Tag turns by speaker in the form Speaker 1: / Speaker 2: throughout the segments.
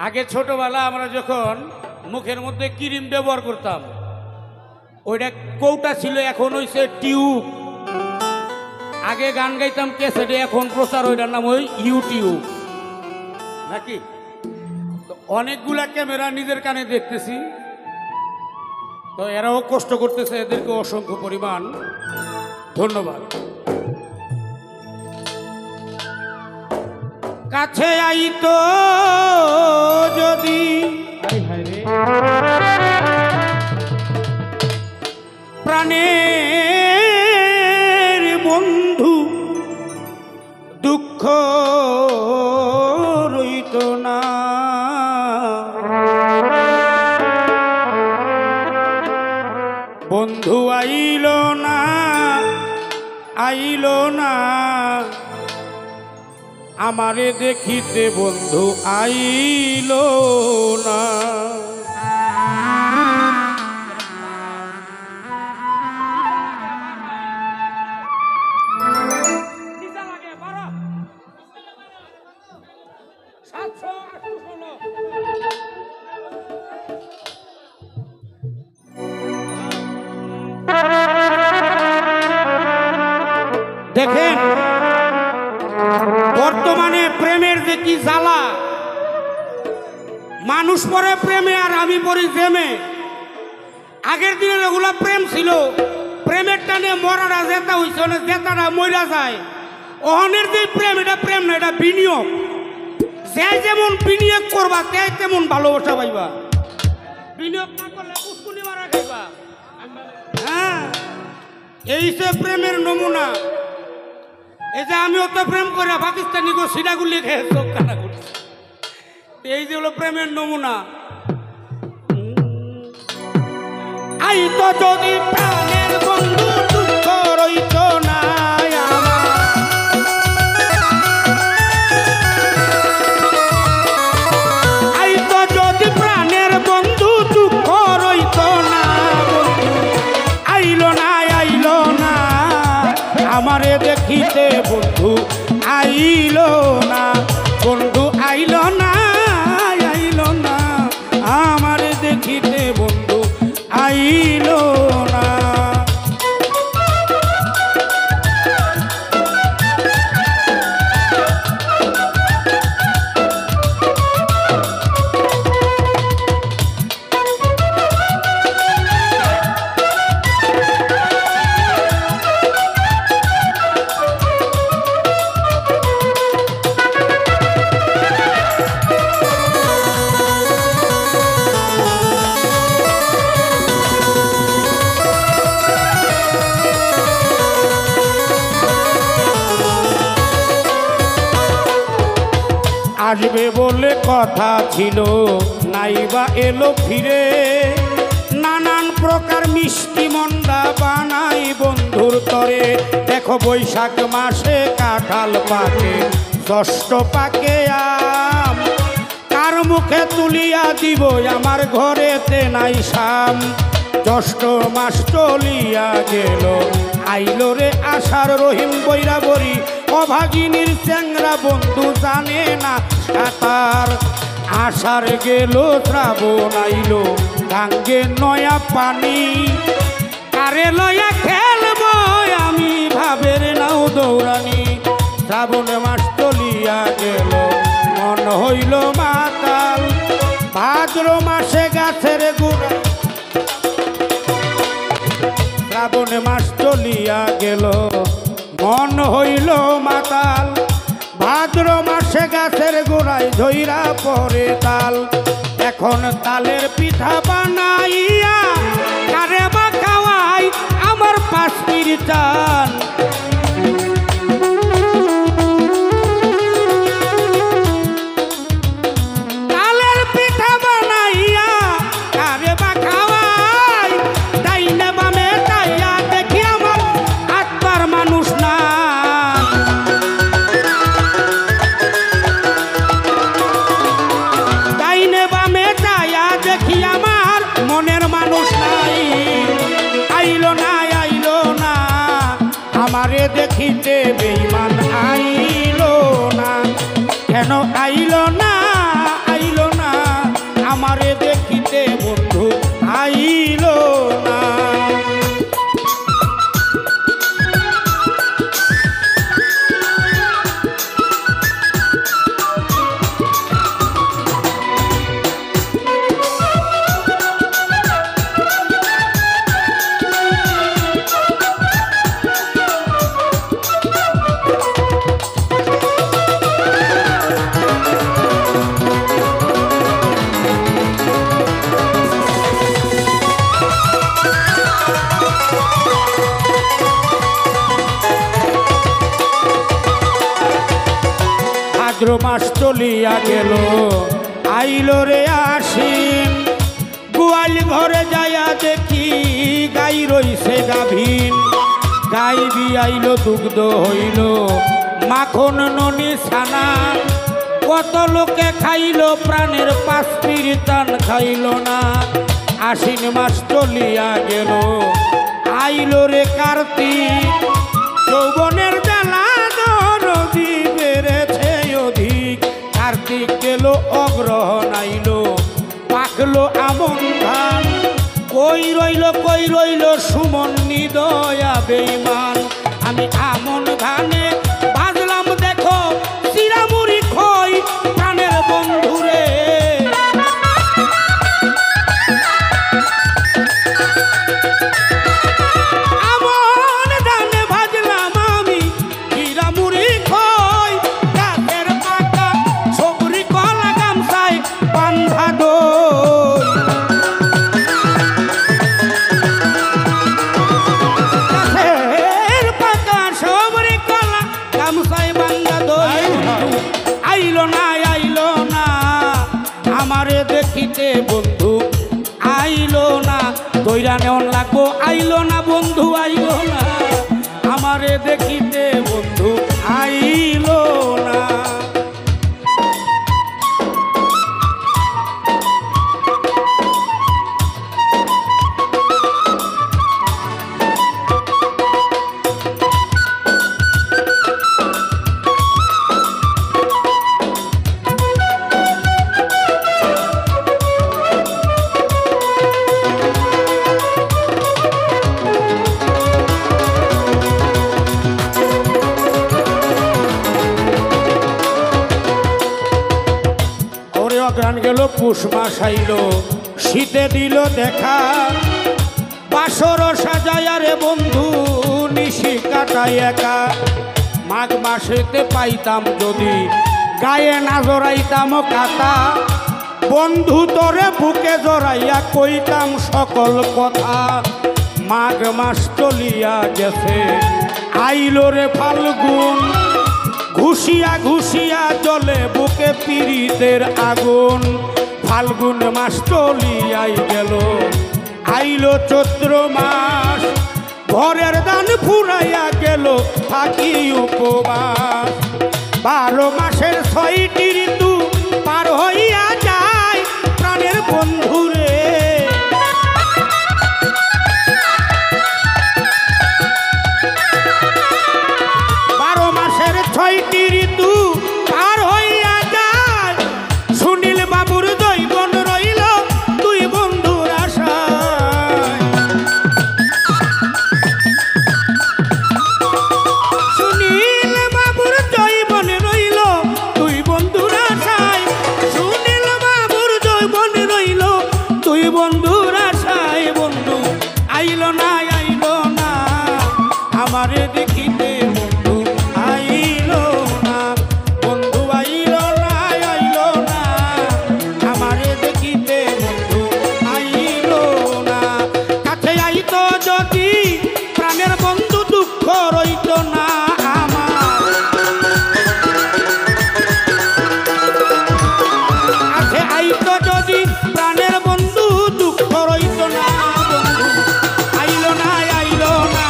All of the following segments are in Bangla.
Speaker 1: আগে ছোটবেলা আমরা যখন মুখের মধ্যে ক্রিম ব্যবহার করতাম ওইটা কৌটা ছিল, এখন হইছে টিউব। আগে গান গাইতাম ক্যাসেটে, এখন প্রচার ওইটার নাম ওই ইউটিউব নাকি। তো অনেকগুলা ক্যামেরা নিজের কানে দেখতেছি, তো এরাও কষ্ট করতেছে, এদেরকে অসংখ্য পরিমাণ ধন্যবাদ। কাছে আইতো যদি প্রাণের বন্ধু, দুঃখ রইত না। বন্ধু আইল না, আইল না, আমারে দেখিতে বন্ধু আইল না। দেখেন বর্তমানে প্রেমের যে কি জ্বালা, মানুষ পরে প্রেমে আর আমি পড়ি জেমে। আগের দিনের ওগুলা প্রেম ছিল, প্রেমের টানে মরাটা জেতা হইছে, জেতাটা মরা যায়। ওহনের যে প্রেম, এটা প্রেম না, এটা বিনিয়োগ। যে যেমন বিনিয়োগ করবা তে তেমন ভালোবাসা পাইবা। বিনিয়োগ না করলে পুষ্কুনি মারা খাইবা। হ্যাঁ, এই সে প্রেমের নমুনা। এই যে আমিও তো প্রেম করে পাকিস্তানি গো সিডাগুলি খেয়ে চোখ কাটা করছি, এই যে হলো প্রেমের নমুনা। আই তো যদি প্রাণের বন্ধু, দুঃখ রইত না। আই তো যদি প্রাণের বন্ধু, দুঃখ রইত না। আইল না, আইল না, আমারে দেখিতে বন্ধু আইল না। বন্ধু আইল না, আইল না, আমারে দেখিতে বন্ধু আইল না। আসবে বলে কথা ছিল, নাইবা এলো ফিরে। নানান প্রকার মিষ্টি মন্ডা বানাই বন্ধুর তরে। দেখো বৈশাখ মাসে কাঁঠাল পাকে, ষষ্ঠ পাকে আম। কার মুখে তুলিয়া দিব আমার ঘরেতে নাই শাম। জ্যৈষ্ঠ মাস চলিয়া গেল, আইল রে আষাঢ় রহিম বৈরাবরী। অভাগিনীর চ্যাংরা বন্ধু জানে না সাঁতার। আষাঢ় গেল, শ্রাবণ আইল, গাঙ্গে নয়া পানি। কারে লয়া খেলব আমি ভাবের নাও দৌড়ানি। শ্রাবণ মাস চলিয়া গেল, মন হইল মাতাল। ভাদ্র মাসে গাছের গোড়া, শ্রাবণ মাস চলিয়া গেল, মন হইল মাতাল। ভাদ্র মাসে গাছের গোড়ায় ঝইরা পড়ে তাল। এখন তালের পিঠা বানাইয়া কারে বা খাওয়াই আমার পাশির চাল। তালের পিঠা বানাইয়া কারে বা খাওয়াই, ডাইনে বামে তাইয়া দেখি আমার আত্মার মানুষ না। ডাইনে বামে তাইয়া দেখি আমার মনের মানুষ নাই। আইল না, আইল না, আমারে দেখিতে বেঈমান আইল না। কেন আইল না, আইল না, আমারে দেখিতে বন্ধু আইল না। ভাদ্র মাস চলিয়া গেল আইল রে আশ্বিন, গোয়াল ঘরে যাইয়া দেখি গাই রইছে গাভীন। গাই বিয়াইল দুগ্ধ হইল মাখন ননি ছানা, কত লোকে খাইল প্রাণের পাঁচটির টান খাইল না। আশ্বিন মাস চলিয়া গেল আইল রে কার্তিক, যৌবনের জ্বালা দরদি বেড়েছে অধিক। কার্তিক গেল অগ্রহণ আইল পাকলো আমন ধান, কই রইল সুমন নিদয়া বেঈমান। আমি আমন ধানে বাজলাম দেখো চিরামুড়ি খই প্রাণের বন্ধুরে। আমন ধানে ভাজলাম আমি চিরামুড়ি খই, গাছের পাতা সবরি কলা গামছায় বান্ধা দই। গাছের পাতা সবরি কলা গামছায় বান্ধা দই। আইল না আমারে দেখিতে বন্ধু আইল না, দইরা নেওয়ান লাগবো আইল না বন্ধু আইল না, আমারে দেখিতে বন্ধু আইল না। গান গেল পুষ মাস আইল শীতে দিল দেখা, বাসর সাজায়া রে বন্ধু নিশি কাটাই একা। মাঘ মাসেতে পাইতাম যদি গায়ে না জড়াইতাম কাটা, বন্ধু তোরে বুকে জড়াইয়া কইতাম সকল কথা। মাঘ মাস চলিয়া গেছে আইল রে ফাল্গুন, ঘুষিয়া ঘুষিয়া জলে বুকে পীড়িতের আগুন। ফাল্গুন মাস চলিয়াই গেল আইল চৈত্র মাস, ঘরের দান ফুরাইয়া গেল থাকি উপবাস। 12 মাসের 6টি ঋতু পার হইয়া যায় প্রাণের বন্ধুরে। 12 মাসের 6টি ঋতু পার হইয়া যায়, সুনীল বাবুর জৈবন রইল দুই বন্ধুর আশায়। সুনীল বাবুর জৈবন রইল দুই বন্ধুর আশায়, সুনীল বাবুর জৈবন রইল দুই বন্ধুর আশায়। বন্ধু আইল না আমারে দেখিতে বন্ধু আইল না, বন্ধু আইল না আমারে দেখিতে বন্ধু আইল না। কাছে আইতো যদি প্রাণের বন্ধু দুঃখ রইত না আমার, কাছে আইতো যদি প্রাণের বন্ধু দুঃখ রইত না। বন্ধু আইল না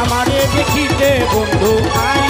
Speaker 1: আমারে দেখিতে বন্ধু আইল